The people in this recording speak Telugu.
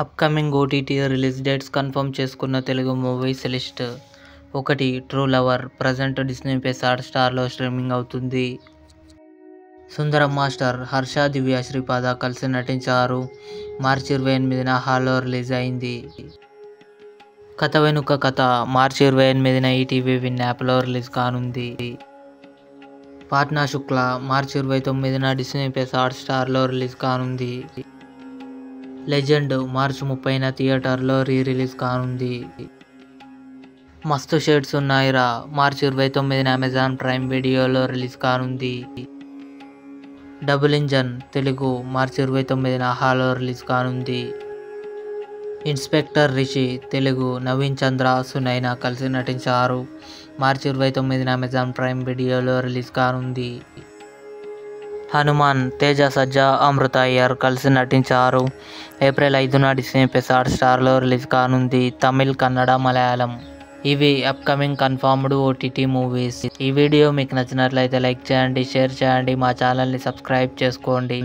Upcoming OTT release dates confirm చేసుకున్న Telugu movies list. 1. True lover present Disney plus హాట్‌స్టార్లో స్ట్రీమింగ్ అవుతుంది. సుందరం మాస్టర్ హర్ష, దివ్య శ్రీపాద కలిసి నటించారు. మార్చి 28న హాల్లో రిలీజ్ అయింది. కథ వెనుక కథ మార్చి 28న ఈటీవీ విన్ యాప్లో రిలీజ్ కానుంది. పాట్నా శుక్ల మార్చి 29న డిస్నీ ప్లస్ హాట్‌స్టార్లో రిలీజ్ కానుంది. లెజెండ్ మార్చి 30న థియేటర్లో రిలీజ్ కానుంది. మస్తు షేడ్స్ ఉన్నాయిరా మార్చి 29న అమెజాన్ ప్రైమ్ వీడియోలో రిలీజ్ కానుంది. డబుల్ ఇంజన్ తెలుగు మార్చి 29న హాల్లో రిలీజ్ కానుంది. ఇన్స్పెక్టర్ రిషి తెలుగు నవీన్ చంద్ర, సునైన కలిసి నటించారు. మార్చి 29న అమెజాన్ ప్రైమ్ వీడియోలో రిలీజ్ కానుంది. హనుమాన్ తేజ సజ్జా, అమృత అయ్యర్ కలిసి నటించారు. ఏప్రిల్ 5న డిస్నీ ప్లస్ హాట్‌స్టార్లో రిలీజ్ కానుంది. తమిళ్, కన్నడ, మలయాళం ఇవి అప్కమింగ్ కన్ఫర్మ్డ్ ఓటీటీ మూవీస్. ఈ వీడియో మీకు నచ్చినట్లయితే లైక్ చేయండి, షేర్ చేయండి, మా ఛానల్ని సబ్స్క్రైబ్ చేసుకోండి.